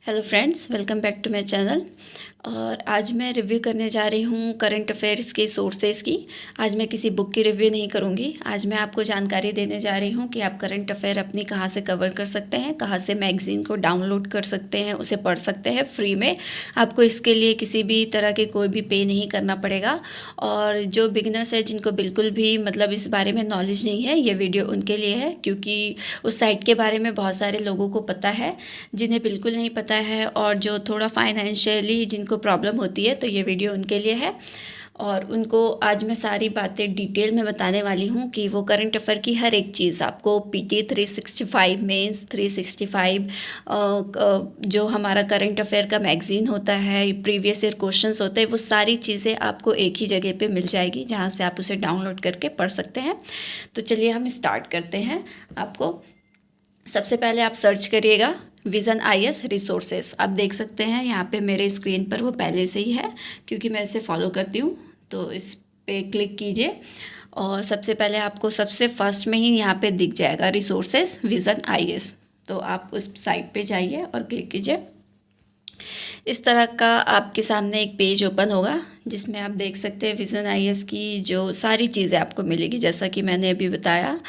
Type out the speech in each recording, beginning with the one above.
Hello friends, welcome back to my channel. और आज मैं रिव्यू करने जा रही हूँ करंट अफेयर्स के सोर्सेज़ की। आज मैं किसी बुक की रिव्यू नहीं करूँगी। आज मैं आपको जानकारी देने जा रही हूँ कि आप करंट अफेयर अपनी कहाँ से कवर कर सकते हैं, कहाँ से मैगज़ीन को डाउनलोड कर सकते हैं, उसे पढ़ सकते हैं फ्री में। आपको इसके लिए किसी भी तरह के कोई भी पे नहीं करना पड़ेगा। और जो बिगिनर्स है, जिनको बिल्कुल भी मतलब इस बारे में नॉलेज नहीं है, ये वीडियो उनके लिए है, क्योंकि उस साइट के बारे में बहुत सारे लोगों को पता है जिन्हें बिल्कुल नहीं पता है, और जो थोड़ा फाइनेंशियली जिनको प्रॉब्लम होती है, तो ये वीडियो उनके लिए है। और उनको आज मैं सारी बातें डिटेल में बताने वाली हूँ कि वो करंट अफेयर की हर एक चीज़ आपको पीटी 365, मेंस 365, जो हमारा करंट अफेयर का मैगज़ीन होता है, प्रीवियस ईयर क्वेश्चंस होते हैं, वो सारी चीज़ें आपको एक ही जगह पे मिल जाएगी, जहाँ से आप उसे डाउनलोड करके पढ़ सकते हैं। तो चलिए हम स्टार्ट करते हैं। आपको सबसे पहले आप सर्च करिएगा विज़न IAS रिसोर्सेज। आप देख सकते हैं यहाँ पे मेरे स्क्रीन पर वो पहले से ही है, क्योंकि मैं इसे फॉलो करती हूँ। तो इस पे क्लिक कीजिए और सबसे पहले आपको सबसे फर्स्ट में ही यहाँ पे दिख जाएगा रिसोर्सेज विज़न IAS। तो आप उस साइट पे जाइए और क्लिक कीजिए। इस तरह का आपके सामने एक पेज ओपन होगा, जिसमें आप देख सकते हैं विज़न IAS की जो सारी चीज़ें आपको मिलेगी। जैसा कि मैंने अभी बताया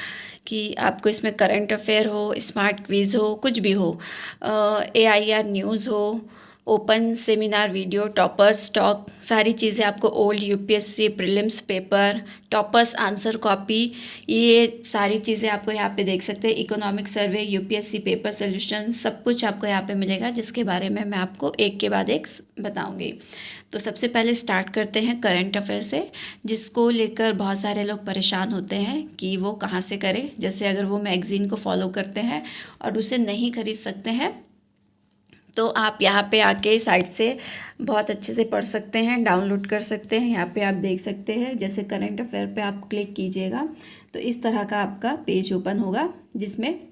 कि आपको इसमें करंट अफेयर हो, स्मार्ट क्विज़ हो, कुछ भी हो, AIR न्यूज़ हो, open seminar video, toppers talk, सारी चीज़ें आपको, old UPSC prelims paper, toppers answer copy, ये सारी चीज़ें आपको यहाँ पे देख सकते हैं। Economic survey, UPSC paper solution, सब कुछ आपको यहाँ पे मिलेगा, जिसके बारे में मैं आपको एक के बाद एक बताऊँगी। तो सबसे पहले स्टार्ट करते हैं करंट अफेयर से, जिसको लेकर बहुत सारे लोग परेशान होते हैं कि वो कहाँ से करें। जैसे अगर वो मैगज़ीन को फॉलो करते हैं और उसे नहीं खरीद सकते हैं, तो आप यहाँ पे आके साइट से बहुत अच्छे से पढ़ सकते हैं, डाउनलोड कर सकते हैं। यहाँ पे आप देख सकते हैं, जैसे करंट अफेयर पे आप क्लिक कीजिएगा तो इस तरह का आपका पेज ओपन होगा, जिसमें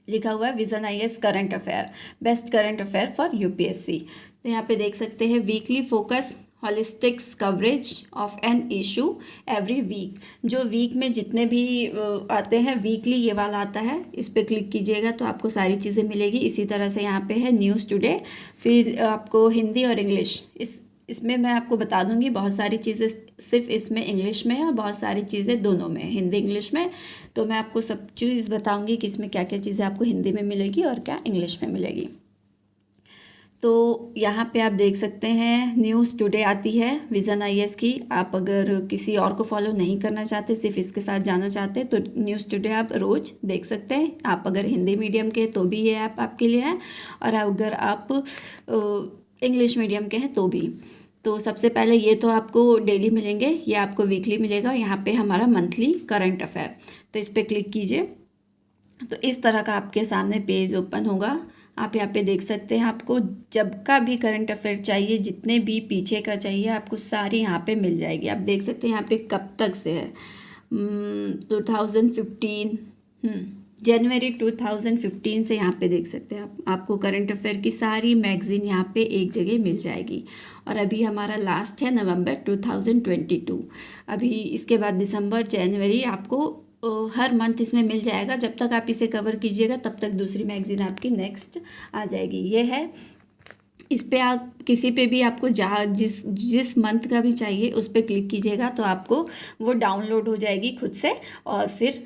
लिखा हुआ है vision IAS current affair, best current affair for UPSC। तो यहाँ पे देख सकते हैं weekly focus holistics coverage of an issue every week. जो वीक में जितने भी आते हैं, वीकली ये वाला आता है। इस पर क्लिक कीजिएगा तो आपको सारी चीज़ें मिलेगी। इसी तरह से यहाँ पे है न्यूज़ टुडे, फिर आपको हिंदी और इंग्लिश। इसमें मैं आपको बता दूंगी, बहुत सारी चीज़ें सिर्फ इसमें इंग्लिश में है और बहुत सारी चीज़ें दोनों में, हिंदी इंग्लिश में। तो मैं आपको सब चीज़ बताऊंगी कि इसमें क्या क्या चीज़ें आपको हिंदी में मिलेगी और क्या इंग्लिश में मिलेगी। तो यहाँ पे आप देख सकते हैं न्यूज़ टुडे आती है विज़न IAS की। आप अगर किसी और को फॉलो नहीं करना चाहते, सिर्फ इसके साथ जाना चाहते हैं, तो न्यूज़ टुडे आप रोज़ देख सकते हैं। आप अगर हिंदी मीडियम के तो भी ये ऐप आपके लिए है, और अगर आप इंग्लिश मीडियम के हैं तो भी। तो सबसे पहले ये तो आपको डेली मिलेंगे, ये आपको वीकली मिलेगा। यहाँ पे हमारा मंथली करंट अफेयर, तो इस पर क्लिक कीजिए तो इस तरह का आपके सामने पेज ओपन होगा। आप यहाँ पे देख सकते हैं, आपको जब का भी करंट अफेयर चाहिए, जितने भी पीछे का चाहिए, आपको सारी यहाँ पे मिल जाएगी। आप देख सकते हैं यहाँ पे कब तक से है, 2015, जनवरी 2015 से यहाँ पे देख सकते हैं आपको करंट अफेयर की सारी मैगज़ीन यहाँ पे एक जगह मिल जाएगी। और अभी हमारा लास्ट है नवंबर 2022। अभी इसके बाद दिसंबर, जनवरी, आपको हर मंथ इसमें मिल जाएगा। जब तक आप इसे कवर कीजिएगा तब तक दूसरी मैगज़ीन आपकी नेक्स्ट आ जाएगी। ये है, इस पे आप किसी पे भी आपको जहाँ जिस मंथ का भी चाहिए उस पर क्लिक कीजिएगा तो आपको वो डाउनलोड हो जाएगी खुद से, और फिर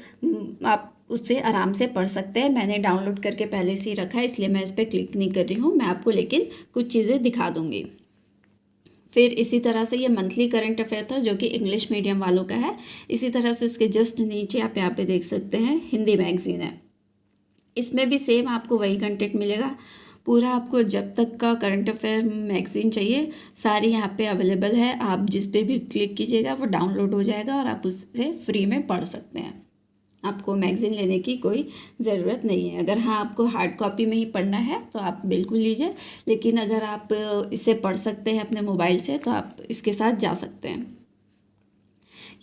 आप उससे आराम से पढ़ सकते हैं। मैंने डाउनलोड करके पहले से ही रखा है, इसलिए मैं इस पर क्लिक नहीं कर रही हूँ। मैं आपको लेकिन कुछ चीज़ें दिखा दूँगी। फिर इसी तरह से ये मंथली करंट अफेयर था, जो कि इंग्लिश मीडियम वालों का है। इसी तरह से उसके जस्ट नीचे आप यहाँ पे देख सकते हैं हिंदी मैगज़ीन है। इसमें भी सेम आपको वही कंटेंट मिलेगा पूरा। आपको जब तक का करंट अफेयर मैगज़ीन चाहिए, सारी यहाँ पे अवेलेबल है। आप जिस पे भी क्लिक कीजिएगा वो डाउनलोड हो जाएगा और आप उससे फ्री में पढ़ सकते हैं। आपको मैगज़ीन लेने की कोई ज़रूरत नहीं है। अगर हाँ आपको हार्ड कॉपी में ही पढ़ना है तो आप बिल्कुल लीजिए, लेकिन अगर आप इसे पढ़ सकते हैं अपने मोबाइल से तो आप इसके साथ जा सकते हैं।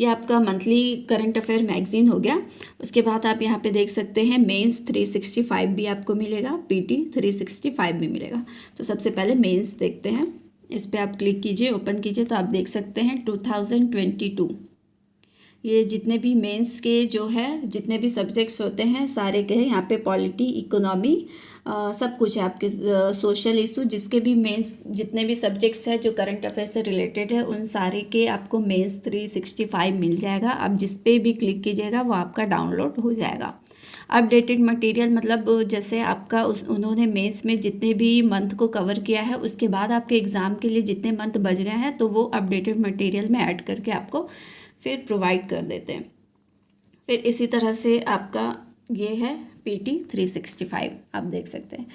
ये आपका मंथली करंट अफेयर मैगज़ीन हो गया। उसके बाद आप यहाँ पे देख सकते हैं मेंस 365 भी आपको मिलेगा, PT 365 भी मिलेगा। तो सबसे पहले मेंस देखते हैं। इस पर आप क्लिक कीजिए, ओपन कीजिए तो आप देख सकते हैं 2022। ये जितने भी मेंस के जो है, जितने भी सब्जेक्ट्स होते हैं सारे के हैं यहाँ पे। पॉलिटी, इकोनॉमी, सब कुछ है आपके सोशल इशू जिसके भी मेंस जितने भी सब्जेक्ट्स हैं जो करंट अफेयर से रिलेटेड है उन सारे के आपको मेंस 365 मिल जाएगा। आप जिस पे भी क्लिक कीजिएगा वो आपका डाउनलोड हो जाएगा। अपडेटेड मटेरियल मतलब जैसे आपका उन्होंने मेंस में जितने भी मंथ को कवर किया है उसके बाद आपके एग्ज़ाम के लिए जितने मंथ बच रहे हैं तो वो अपडेटेड मटेरियल में ऐड करके आपको फिर प्रोवाइड कर देते हैं। फिर इसी तरह से आपका ये है PT 365 आप देख सकते हैं।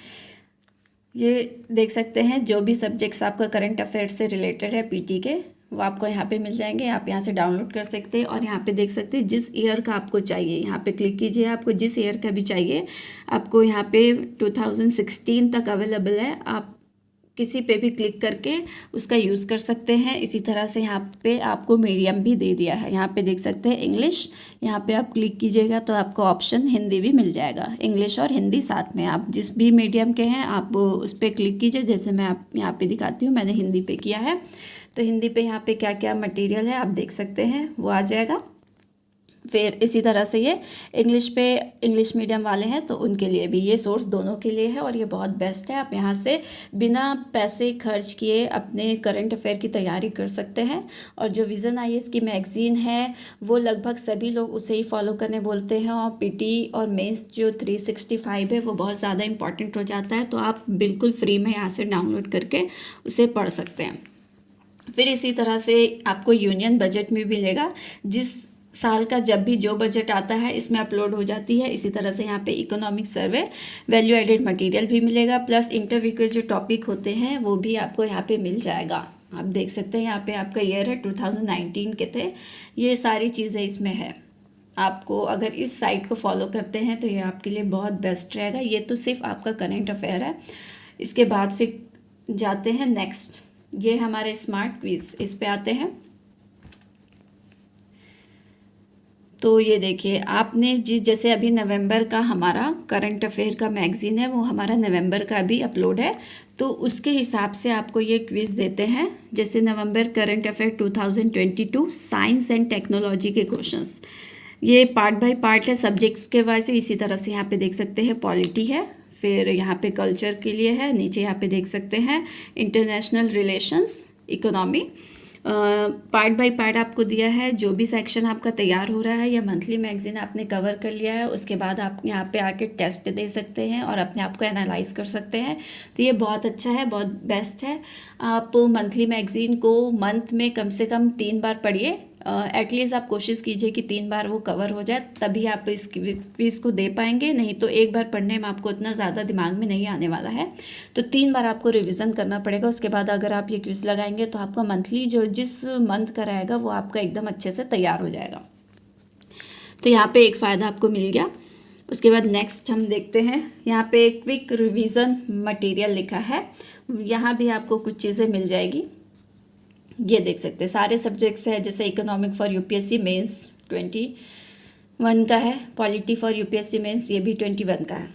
ये देख सकते हैं जो भी सब्जेक्ट्स आपका करंट अफेयर से रिलेटेड है PT के वो आपको यहाँ पे मिल जाएंगे। आप यहाँ से डाउनलोड कर सकते हैं और यहाँ पे देख सकते हैं जिस ईयर का आपको चाहिए यहाँ पे क्लिक कीजिए। आपको जिस ईयर का भी चाहिए आपको यहाँ पे 2016 तक अवेलेबल है। आप किसी पे भी क्लिक करके उसका यूज़ कर सकते हैं। इसी तरह से यहाँ पे आपको मीडियम भी दे दिया है। यहाँ पे देख सकते हैं इंग्लिश, यहाँ पे आप क्लिक कीजिएगा तो आपको ऑप्शन हिंदी भी मिल जाएगा। इंग्लिश और हिंदी साथ में, आप जिस भी मीडियम के हैं आप उस पर क्लिक कीजिए। जैसे मैं आप यहाँ पे दिखाती हूँ, मैंने हिंदी पे किया है तो हिंदी पे यहाँ पे क्या क्या मटेरियल है आप देख सकते हैं वो आ जाएगा। फिर इसी तरह से ये इंग्लिश मीडियम वाले हैं तो उनके लिए भी ये सोर्स दोनों के लिए है और ये बहुत बेस्ट है। आप यहाँ से बिना पैसे खर्च किए अपने करंट अफेयर की तैयारी कर सकते हैं। और जो विज़न IAS की मैगज़ीन है वो लगभग सभी लोग उसे ही फॉलो करने बोलते हैं और PT और मेंस जो 365 है वो बहुत ज़्यादा इंपॉर्टेंट हो जाता है। तो आप बिल्कुल फ्री में यहाँ से डाउनलोड करके उसे पढ़ सकते हैं। फिर इसी तरह से आपको यूनियन बजट में मिलेगा। जिस साल का जब भी जो बजट आता है इसमें अपलोड हो जाती है। इसी तरह से यहाँ पे economic survey, value added material भी मिलेगा, प्लस इंटरव्यू के जो टॉपिक होते हैं वो भी आपको यहाँ पे मिल जाएगा। आप देख सकते हैं यहाँ पे आपका ईयर है 2019 के थे। ये सारी चीज़ें इसमें है। आपको अगर इस साइट को फॉलो करते हैं तो ये आपके लिए बहुत बेस्ट रहेगा। ये तो सिर्फ आपका करंट अफेयर है। इसके बाद फिर जाते हैं नेक्स्ट, ये हमारे स्मार्ट क्विज, इस पे आते हैं। तो ये देखिए आपने जैसे अभी नवंबर का हमारा करंट अफेयर का मैगज़ीन है वो हमारा नवंबर का भी अपलोड है तो उसके हिसाब से आपको ये क्विज़ देते हैं। जैसे November current affair 2022 science and technology के क्वेश्चंस, ये पार्ट बाय पार्ट है सब्जेक्ट्स के वाइज से। इसी तरह से यहाँ पे देख सकते हैं पॉलिटी है, फिर यहाँ पे कल्चर के लिए है, नीचे यहाँ पे देख सकते हैं international relations, economy. Part by part आपको दिया है। जो भी सेक्शन आपका तैयार हो रहा है या मंथली मैगजीन आपने कवर कर लिया है उसके बाद आप यहाँ पे आके टेस्ट दे सकते हैं और अपने आप को एनालाइज कर सकते हैं। तो ये बहुत अच्छा है, बहुत बेस्ट है। आप मंथली मैगजीन को मंथ में कम से कम 3 बार पढ़िए। एटलीस्ट आप कोशिश कीजिए कि 3 बार वो कवर हो जाए, तभी आप इस क्विज़ को दे पाएंगे। नहीं तो एक बार पढ़ने में आपको उतना ज़्यादा दिमाग में नहीं आने वाला है। तो 3 बार आपको रिवीजन करना पड़ेगा। उसके बाद अगर आप ये क्विज़ लगाएंगे तो आपका मंथली जो जिस मंथ का रहेगा वो आपका एकदम अच्छे से तैयार हो जाएगा। तो यहाँ पे एक फ़ायदा आपको मिल गया। उसके बाद नेक्स्ट हम देखते हैं, यहाँ पे क्विक रिवीजन मटेरियल लिखा है। यहाँ भी आपको कुछ चीज़ें मिल जाएगी। ये देख सकते हैं सारे सब्जेक्ट्स है। जैसे इकोनॉमिक फॉर UPSC मेंस 21 का है, पॉलिटी फॉर UPSC मेंस ये भी 21 का है।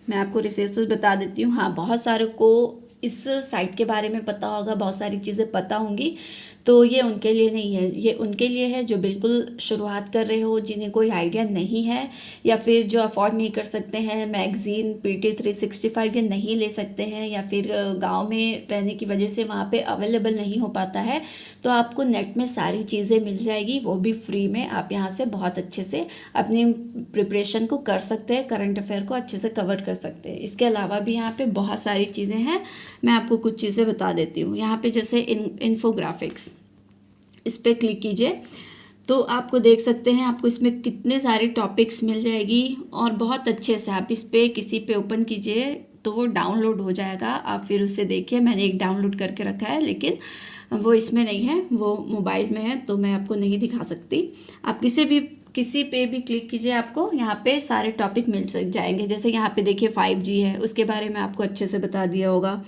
मैं आपको रिसोर्सेज बता देती हूँ। हाँ, बहुत सारे को इस साइट के बारे में पता होगा, बहुत सारी चीज़ें पता होंगी, तो ये उनके लिए नहीं है। ये उनके लिए है जो बिल्कुल शुरुआत कर रहे हो, जिन्हें कोई आइडिया नहीं है या फिर जो अफोर्ड नहीं कर सकते हैं मैगज़ीन PT 365 ये नहीं ले सकते हैं, या फिर गांव में रहने की वजह से वहाँ पे अवेलेबल नहीं हो पाता है। तो आपको नेट में सारी चीज़ें मिल जाएगी, वो भी फ्री में। आप यहाँ से बहुत अच्छे से अपनी प्रिपरेशन को कर सकते हैं, करंट अफेयर को अच्छे से कवर कर सकते हैं। इसके अलावा भी यहाँ पे बहुत सारी चीज़ें हैं, मैं आपको कुछ चीज़ें बता देती हूँ। यहाँ पे जैसे इन्फोग्राफिक्स, इस पर क्लिक कीजिए तो आपको देख सकते हैं आपको इसमें कितने सारे टॉपिक्स मिल जाएगी और बहुत अच्छे से आप इस पर किसी पे ओपन कीजिए तो वो डाउनलोड हो जाएगा। आप फिर उसे देखिए, मैंने एक डाउनलोड करके रखा है लेकिन वो इसमें नहीं है, वो मोबाइल में है तो मैं आपको नहीं दिखा सकती। आप किसी पे भी क्लिक कीजिए, आपको यहाँ पे सारे टॉपिक मिल जाएंगे। जैसे यहाँ पे देखिए 5G है, उसके बारे में आपको अच्छे से बता दिया होगा।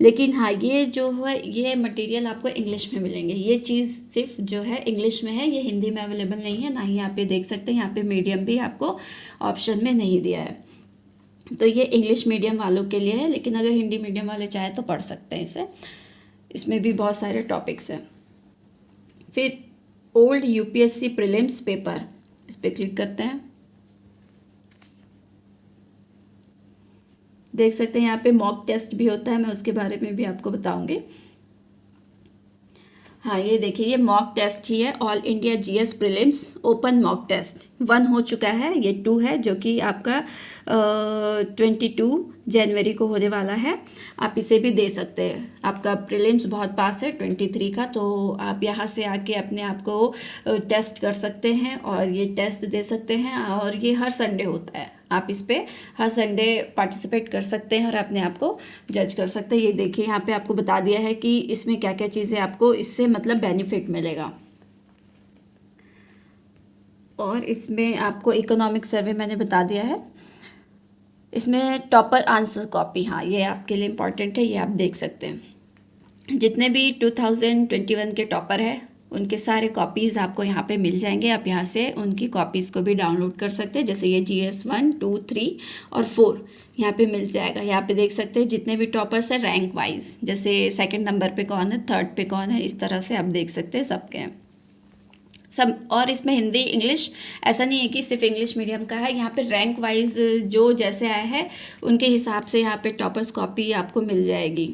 लेकिन हाँ, ये जो है ये मटेरियल आपको इंग्लिश में मिलेंगे। ये चीज़ सिर्फ जो है इंग्लिश में है, ये हिंदी में अवेलेबल नहीं है। ना ही यहाँ पे देख सकते हैं, यहाँ पे मीडियम भी आपको ऑप्शन में नहीं दिया है। तो ये इंग्लिश मीडियम वालों के लिए है, लेकिन अगर हिंदी मीडियम वाले चाहे तो पढ़ सकते हैं इसे। इसमें भी बहुत सारे टॉपिक्स हैं। फिर ओल्ड UPSC प्रीलिम्स पेपर, इस पर क्लिक करते हैं। देख सकते हैं यहाँ पे मॉक टेस्ट भी होता है, मैं उसके बारे में भी आपको बताऊंगी। हाँ ये देखिए, ये मॉक टेस्ट ही है, all India GS prelims open mock test 1 हो चुका है, ये 2 है जो कि आपका 22 जनवरी को होने वाला है। आप इसे भी दे सकते हैं, आपका प्रीलिम्स बहुत पास है 23 का, तो आप यहाँ से आके अपने आप को टेस्ट कर सकते हैं और ये टेस्ट दे सकते हैं। और ये हर संडे होता है, आप इस पर हर संडे पार्टिसिपेट कर सकते हैं और अपने आप को जज कर सकते हैं। ये देखिए यहाँ पे आपको बता दिया है कि इसमें क्या क्या चीज़ें आपको इससे मतलब बेनिफिट मिलेगा। और इसमें आपको इकोनॉमिक सर्वे मैंने बता दिया है। इसमें टॉपर आंसर कॉपी, हाँ ये आपके लिए इम्पॉर्टेंट है, ये आप देख सकते हैं। जितने भी 2021 के टॉपर है उनके सारे कॉपीज़ आपको यहाँ पे मिल जाएंगे। आप यहाँ से उनकी कॉपीज़ को भी डाउनलोड कर सकते हैं। जैसे ये GS 1, 2, 3 और 4 यहाँ पे मिल जाएगा। यहाँ पे देख सकते हैं जितने भी टॉपर्स हैं रैंक वाइज, जैसे सेकंड नंबर पे कौन है, थर्ड पे कौन है, इस तरह से आप देख सकते हैं सबके सब। और इसमें हिंदी इंग्लिश ऐसा नहीं है कि सिर्फ इंग्लिश मीडियम का है, यहाँ पे रैंक वाइज जो जैसे आया है उनके हिसाब से यहाँ पे टॉपर्स कॉपी आपको मिल जाएगी।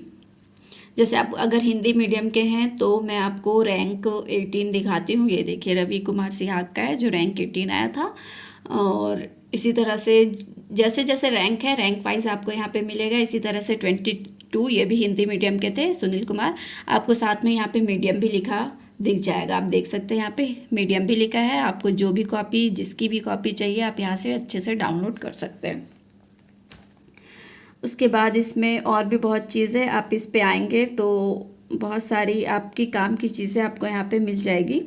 जैसे आप अगर हिंदी मीडियम के हैं तो मैं आपको रैंक 18 दिखाती हूँ। ये देखिए रवि कुमार सिहाग का है जो रैंक 18 आया था। और इसी तरह से जैसे जैसे रैंक है रैंक वाइज आपको यहाँ पे मिलेगा। इसी तरह से 22 ये भी हिंदी मीडियम के थे, सुनील कुमार, आपको साथ में यहाँ पे मीडियम भी लिखा दिख जाएगा। आप देख सकते हैं यहाँ पे मीडियम भी लिखा है। आपको जो भी कॉपी जिसकी भी कॉपी चाहिए आप यहाँ से अच्छे से डाउनलोड कर सकते हैं। उसके बाद इसमें और भी बहुत चीज़ें, आप इस पे आएंगे तो बहुत सारी आपकी काम की चीज़ें आपको यहाँ पे मिल जाएगी।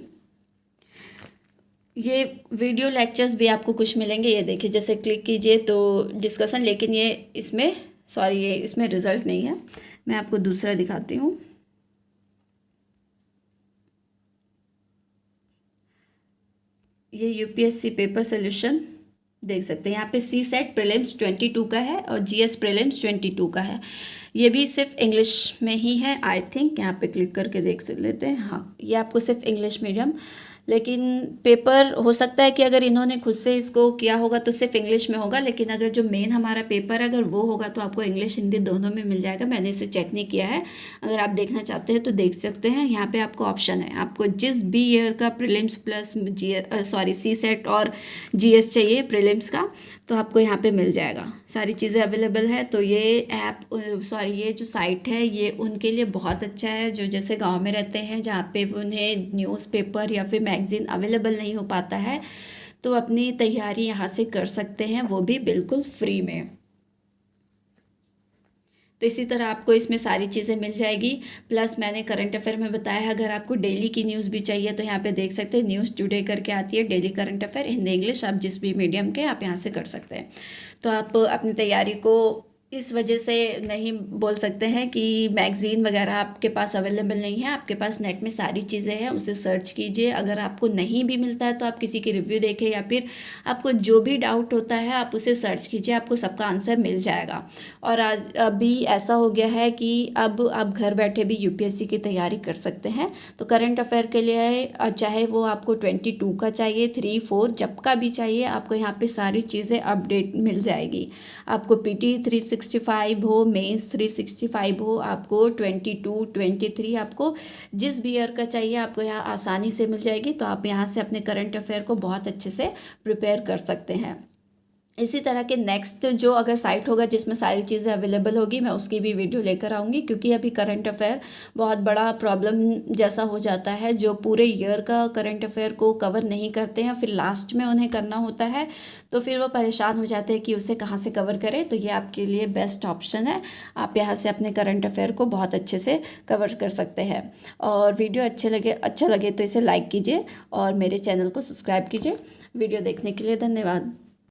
ये वीडियो लेक्चर्स भी आपको कुछ मिलेंगे। ये देखिए जैसे क्लिक कीजिए तो डिस्कशन, लेकिन ये इसमें ये इसमें रिज़ल्ट नहीं है, मैं आपको दूसरा दिखाती हूँ। ये UPSC पेपर सोल्यूशन देख सकते हैं। यहाँ पे CSET प्रीलिम्स 22 का है और GS प्रीलिम्स 22 का है। ये भी सिर्फ इंग्लिश में ही है आई थिंक। यहाँ पे क्लिक करके देख लेते हैं। हाँ ये आपको सिर्फ इंग्लिश मीडियम, लेकिन पेपर हो सकता है कि अगर इन्होंने खुद से इसको किया होगा तो सिर्फ इंग्लिश में होगा, लेकिन अगर जो मेन हमारा पेपर अगर वो होगा तो आपको इंग्लिश हिंदी दोनों में मिल जाएगा। मैंने इसे चेक नहीं किया है, अगर आप देखना चाहते हैं तो देख सकते हैं। यहाँ पे आपको ऑप्शन है, आपको जिस भी ईयर का प्रीलिम्स प्लस CSET और GS चाहिए प्रीलिम्स का तो आपको यहाँ पे मिल जाएगा, सारी चीज़ें अवेलेबल है। तो ये ऐप ये जो साइट है ये उनके लिए बहुत अच्छा है जो जैसे गांव में रहते हैं, जहाँ पे उन्हें न्यूज़पेपर या फिर मैगज़ीन अवेलेबल नहीं हो पाता है, तो अपनी तैयारी यहाँ से कर सकते हैं, वो भी बिल्कुल फ्री में। तो इसी तरह आपको इसमें सारी चीज़ें मिल जाएगी। प्लस मैंने करंट अफेयर में बताया है, अगर आपको डेली की न्यूज़ भी चाहिए तो यहाँ पे देख सकते हैं न्यूज़ टुडे करके आती है, daily current affair Hindi English, आप जिस भी मीडियम के आप यहाँ से कर सकते हैं। तो आप अपनी तैयारी को इस वजह से नहीं बोल सकते हैं कि मैगज़ीन वगैरह आपके पास अवेलेबल नहीं है। आपके पास नेट में सारी चीज़ें हैं, उसे सर्च कीजिए। अगर आपको नहीं भी मिलता है तो आप किसी की रिव्यू देखें या फिर आपको जो भी डाउट होता है आप उसे सर्च कीजिए, आपको सबका आंसर मिल जाएगा। और आज अभी ऐसा हो गया है कि अब आप घर बैठे भी UPSC की तैयारी कर सकते हैं। तो करंट अफेयर के लिए चाहे वो आपको 22 का चाहिए, 3, 4 जब का भी चाहिए, आपको यहाँ पे सारी चीज़ें अपडेट मिल जाएगी। आपको PT 365 हो, मेंस 365 हो, आपको 22, 23 आपको जिस भी ईयर का चाहिए आपको यहाँ आसानी से मिल जाएगी। तो आप यहाँ से अपने करंट अफेयर को बहुत अच्छे से प्रिपेयर कर सकते हैं। इसी तरह के नेक्स्ट जो अगर साइट होगा जिसमें सारी चीज़ें अवेलेबल होगी मैं उसकी भी वीडियो लेकर आऊँगी, क्योंकि अभी करंट अफेयर बहुत बड़ा प्रॉब्लम जैसा हो जाता है। जो पूरे ईयर का करंट अफेयर को कवर नहीं करते हैं फिर लास्ट में उन्हें करना होता है, तो फिर वो परेशान हो जाते हैं कि उसे कहाँ से कवर करें। तो ये आपके लिए बेस्ट ऑप्शन है, आप यहाँ से अपने करंट अफेयर को बहुत अच्छे से कवर कर सकते हैं। और वीडियो अच्छा लगे तो इसे लाइक कीजिए और मेरे चैनल को सब्सक्राइब कीजिए। वीडियो देखने के लिए धन्यवाद।